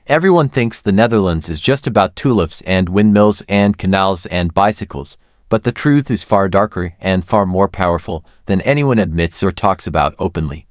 Everyone thinks the Netherlands is just about tulips and windmills and canals and bicycles, but the truth is far darker and far more powerful than anyone admits or talks about openly.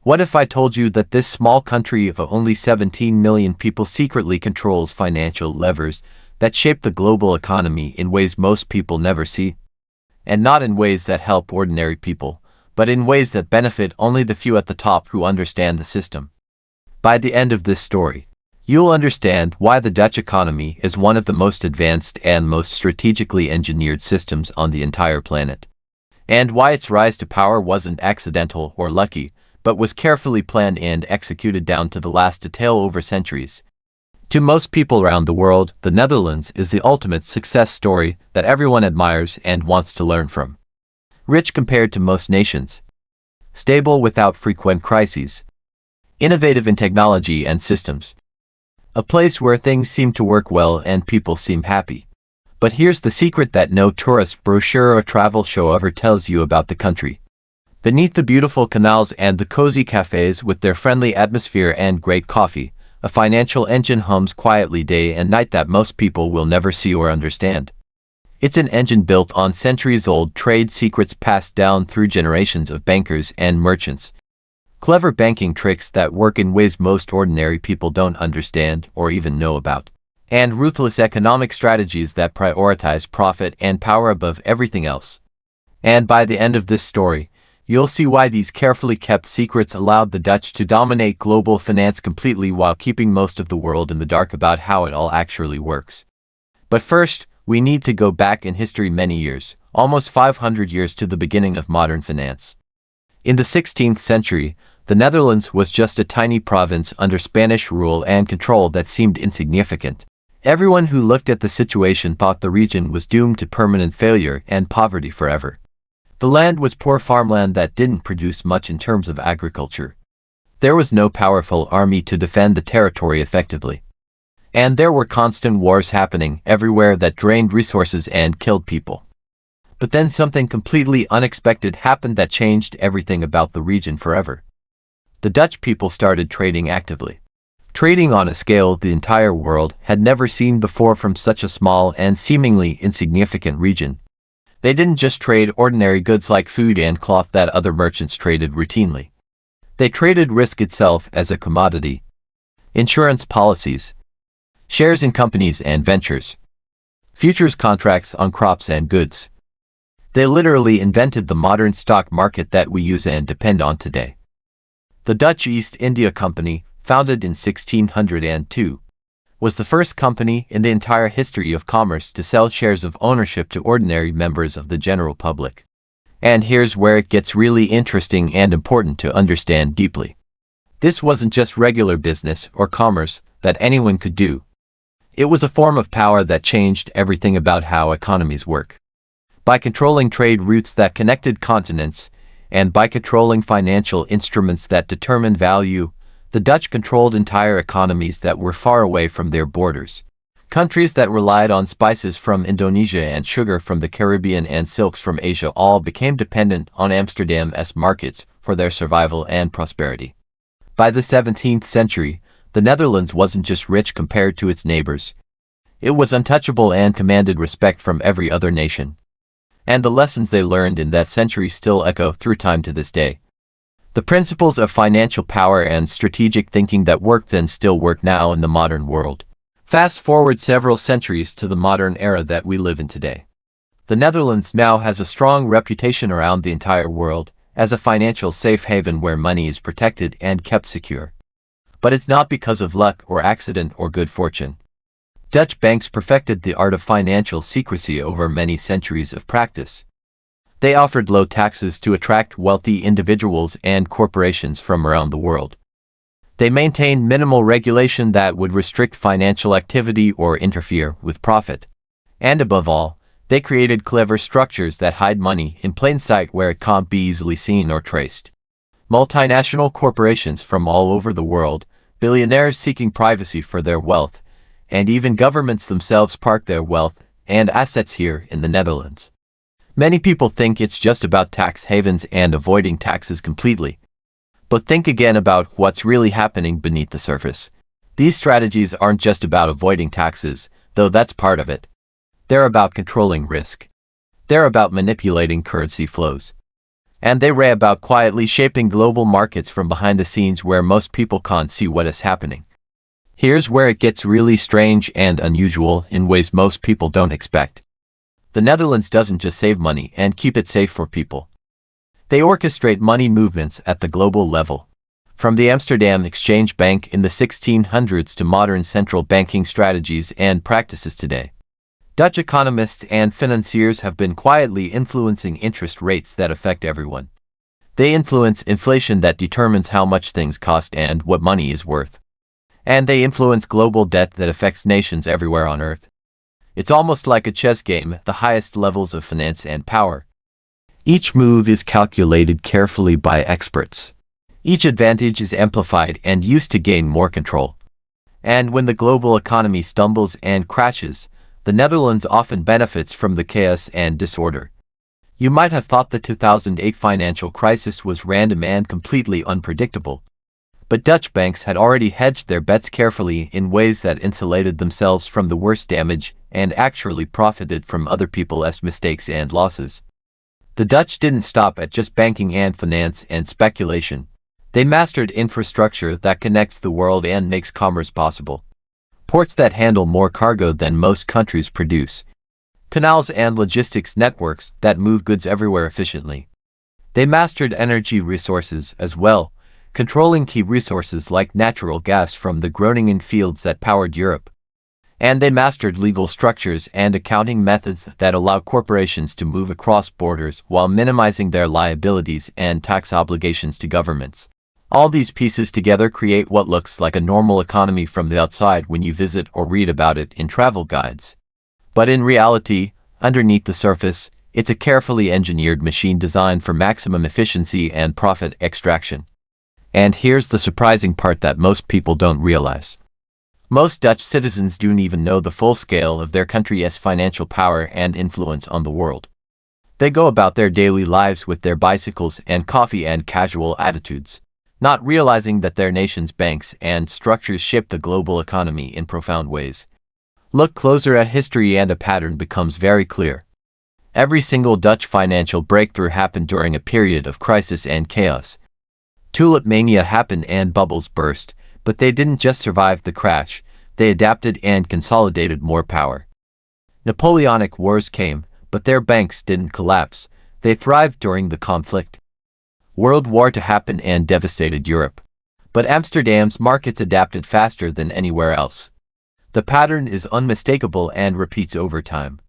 What if I told you that this small country of only 17 million people secretly controls financial levers that shape the global economy in ways most people never see? And not in ways that help ordinary people, but in ways that benefit only the few at the top who understand the system. By the end of this story, you'll understand why the Dutch economy is one of the most advanced and most strategically engineered systems on the entire planet, and why its rise to power wasn't accidental or lucky, but was carefully planned and executed down to the last detail over centuries. To most people around the world, the Netherlands is the ultimate success story that everyone admires and wants to learn from. Rich compared to most nations. Stable without frequent crises. Innovative in technology and systems. A place where things seem to work well and people seem happy. But here's the secret that no tourist brochure or travel show ever tells you about the country. Beneath the beautiful canals and the cozy cafes with their friendly atmosphere and great coffee, a financial engine hums quietly day and night that most people will never see or understand. It's an engine built on centuries-old trade secrets passed down through generations of bankers and merchants. Clever banking tricks that work in ways most ordinary people don't understand or even know about. And ruthless economic strategies that prioritize profit and power above everything else. And by the end of this story, you'll see why these carefully kept secrets allowed the Dutch to dominate global finance completely while keeping most of the world in the dark about how it all actually works. But first, we need to go back in history many years, almost 500 years to the beginning of modern finance. In the 16th century, the Netherlands was just a tiny province under Spanish rule and control that seemed insignificant. Everyone who looked at the situation thought the region was doomed to permanent failure and poverty forever. The land was poor farmland that didn't produce much in terms of agriculture. There was no powerful army to defend the territory effectively. And there were constant wars happening everywhere that drained resources and killed people. But then something completely unexpected happened that changed everything about the region forever. The Dutch people started trading actively. Trading on a scale the entire world had never seen before from such a small and seemingly insignificant region. They didn't just trade ordinary goods like food and cloth that other merchants traded routinely. They traded risk itself as a commodity. Insurance policies. Shares in companies and ventures. Futures contracts on crops and goods. They literally invented the modern stock market that we use and depend on today. The Dutch East India Company, founded in 1602, was the first company in the entire history of commerce to sell shares of ownership to ordinary members of the general public. And here's where it gets really interesting and important to understand deeply. This wasn't just regular business or commerce that anyone could do. It was a form of power that changed everything about how economies work. By controlling trade routes that connected continents, and by controlling financial instruments that determined value, the Dutch controlled entire economies that were far away from their borders. Countries that relied on spices from Indonesia and sugar from the Caribbean and silks from Asia all became dependent on Amsterdam's markets for their survival and prosperity. By the 17th century, the Netherlands wasn't just rich compared to its neighbors. It was untouchable and commanded respect from every other nation. And the lessons they learned in that century still echo through time to this day. The principles of financial power and strategic thinking that worked then still work now in the modern world. Fast forward several centuries to the modern era that we live in today. The Netherlands now has a strong reputation around the entire world as a financial safe haven where money is protected and kept secure. But it's not because of luck or accident or good fortune. Dutch banks perfected the art of financial secrecy over many centuries of practice. They offered low taxes to attract wealthy individuals and corporations from around the world. They maintained minimal regulation that would restrict financial activity or interfere with profit. And above all, they created clever structures that hide money in plain sight where it can't be easily seen or traced. Multinational corporations from all over the world, billionaires seeking privacy for their wealth, and even governments themselves park their wealth and assets here in the Netherlands. Many people think it's just about tax havens and avoiding taxes completely. But think again about what's really happening beneath the surface. These strategies aren't just about avoiding taxes, though that's part of it. They're about controlling risk. They're about manipulating currency flows. And they're about quietly shaping global markets from behind the scenes where most people can't see what is happening. Here's where it gets really strange and unusual in ways most people don't expect. The Netherlands doesn't just save money and keep it safe for people. They orchestrate money movements at the global level. From the Amsterdam Exchange Bank in the 1600s to modern central banking strategies and practices today. Dutch economists and financiers have been quietly influencing interest rates that affect everyone. They influence inflation that determines how much things cost and what money is worth. And they influence global debt that affects nations everywhere on Earth. It's almost like a chess game at the highest levels of finance and power. Each move is calculated carefully by experts. Each advantage is amplified and used to gain more control. And when the global economy stumbles and crashes, the Netherlands often benefits from the chaos and disorder. You might have thought the 2008 financial crisis was random and completely unpredictable. But Dutch banks had already hedged their bets carefully in ways that insulated themselves from the worst damage and actually profited from other people's mistakes and losses. The Dutch didn't stop at just banking and finance and speculation. They mastered infrastructure that connects the world and makes commerce possible. Ports that handle more cargo than most countries produce. Canals and logistics networks that move goods everywhere efficiently. They mastered energy resources as well, controlling key resources like natural gas from the Groningen fields that powered Europe. And they mastered legal structures and accounting methods that allow corporations to move across borders while minimizing their liabilities and tax obligations to governments. All these pieces together create what looks like a normal economy from the outside when you visit or read about it in travel guides. But in reality, underneath the surface, it's a carefully engineered machine designed for maximum efficiency and profit extraction. And here's the surprising part that most people don't realize. Most Dutch citizens don't even know the full scale of their country's financial power and influence on the world. They go about their daily lives with their bicycles and coffee and casual attitudes, not realizing that their nation's banks and structures shape the global economy in profound ways. Look closer at history and a pattern becomes very clear. Every single Dutch financial breakthrough happened during a period of crisis and chaos. Tulip mania happened and bubbles burst, but they didn't just survive the crash, they adapted and consolidated more power. Napoleonic wars came, but their banks didn't collapse, they thrived during the conflict. World War II happened and devastated Europe. But Amsterdam's markets adapted faster than anywhere else. The pattern is unmistakable and repeats over time.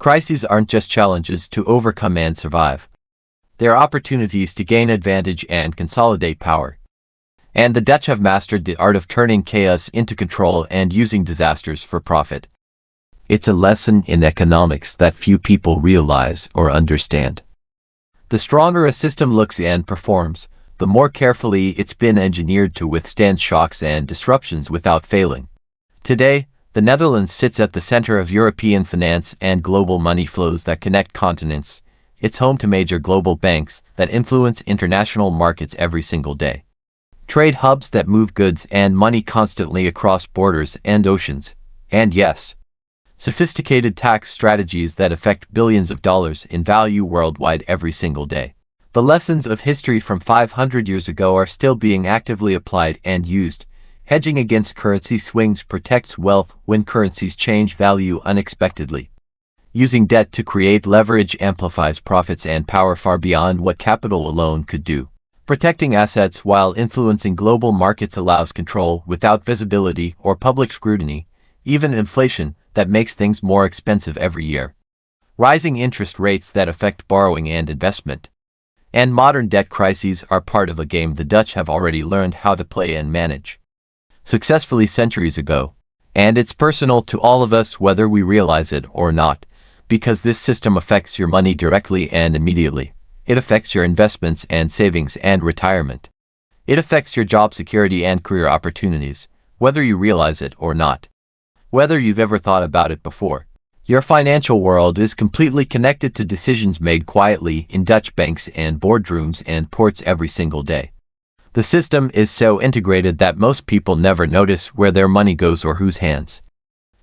Crises aren't just challenges to overcome and survive. They're opportunities to gain advantage and consolidate power. And the Dutch have mastered the art of turning chaos into control and using disasters for profit. It's a lesson in economics that few people realize or understand. The stronger a system looks and performs, the more carefully it's been engineered to withstand shocks and disruptions without failing. Today, the Netherlands sits at the center of European finance and global money flows that connect continents. It's home to major global banks that influence international markets every single day. Trade hubs that move goods and money constantly across borders and oceans. And yes, sophisticated tax strategies that affect billions of dollars in value worldwide every single day. The lessons of history from 500 years ago are still being actively applied and used. Hedging against currency swings protects wealth when currencies change value unexpectedly. Using debt to create leverage amplifies profits and power far beyond what capital alone could do. Protecting assets while influencing global markets allows control without visibility or public scrutiny, even inflation that makes things more expensive every year. Rising interest rates that affect borrowing and investment. And modern debt crises are part of a game the Dutch have already learned how to play and manage successfully centuries ago. And it's personal to all of us whether we realize it or not, because this system affects your money directly and immediately. It affects your investments and savings and retirement. It affects your job security and career opportunities, whether you realize it or not. Whether you've ever thought about it before. Your financial world is completely connected to decisions made quietly in Dutch banks and boardrooms and ports every single day. The system is so integrated that most people never notice where their money goes or whose hands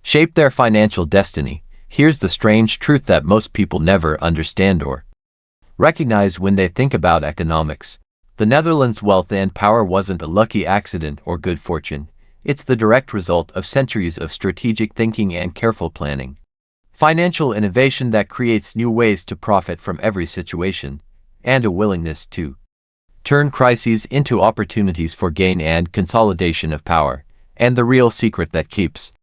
shape their financial destiny. Here's the strange truth that most people never understand or recognize when they think about economics. The Netherlands' wealth and power wasn't a lucky accident or good fortune. It's the direct result of centuries of strategic thinking and careful planning. Financial innovation that creates new ways to profit from every situation, and a willingness to turn crises into opportunities for gain and consolidation of power, and the real secret that keeps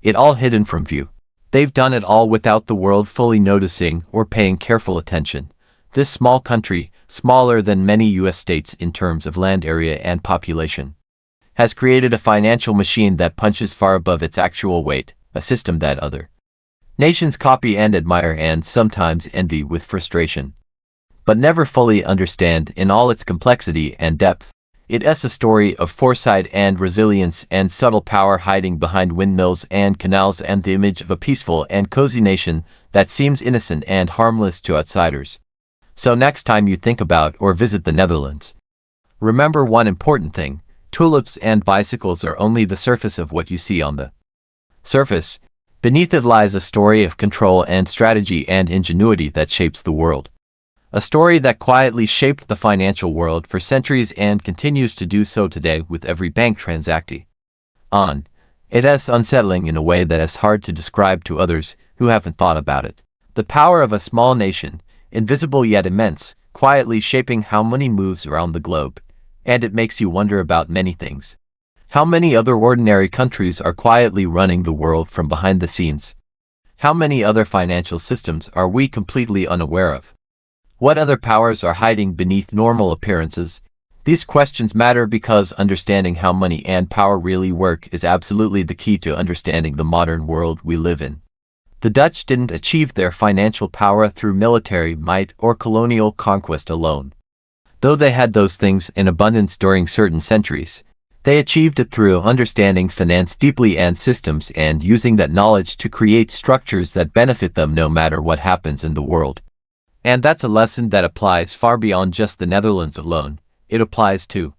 it all hidden from view. They've done it all without the world fully noticing or paying careful attention. This small country, smaller than many U.S. states in terms of land area and population, has created a financial machine that punches far above its actual weight, a system that other nations copy and admire and sometimes envy with frustration, but never fully understand in all its complexity and depth. It's a story of foresight and resilience and subtle power hiding behind windmills and canals, and the image of a peaceful and cozy nation that seems innocent and harmless to outsiders. So next time you think about or visit the Netherlands, remember one important thing: tulips and bicycles are only the surface of what you see on the surface. Beneath it lies a story of control and strategy and ingenuity that shapes the world. A story that quietly shaped the financial world for centuries and continues to do so today with every bank transacting on. It is unsettling in a way that is hard to describe to others who haven't thought about it. The power of a small nation, invisible yet immense, quietly shaping how money moves around the globe. And it makes you wonder about many things. How many other ordinary countries are quietly running the world from behind the scenes? How many other financial systems are we completely unaware of? What other powers are hiding beneath normal appearances? These questions matter because understanding how money and power really work is absolutely the key to understanding the modern world we live in. The Dutch didn't achieve their financial power through military might or colonial conquest alone. Though they had those things in abundance during certain centuries, they achieved it through understanding finance deeply and systems, and using that knowledge to create structures that benefit them no matter what happens in the world. And that's a lesson that applies far beyond just the Netherlands alone. It applies to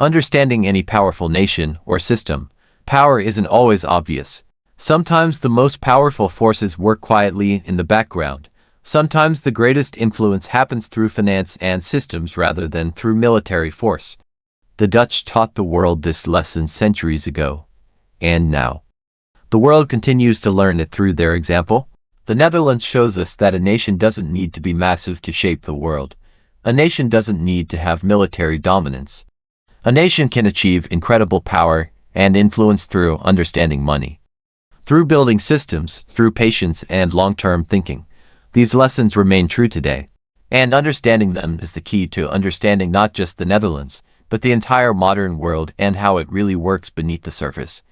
understanding any powerful nation or system. Power isn't always obvious. Sometimes the most powerful forces work quietly in the background. Sometimes the greatest influence happens through finance and systems rather than through military force. The Dutch taught the world this lesson centuries ago, and now the world continues to learn it through their example. The Netherlands shows us that a nation doesn't need to be massive to shape the world. A nation doesn't need to have military dominance. A nation can achieve incredible power and influence through understanding money, through building systems, through patience and long-term thinking. These lessons remain true today, and understanding them is the key to understanding not just the Netherlands, but the entire modern world and how it really works beneath the surface.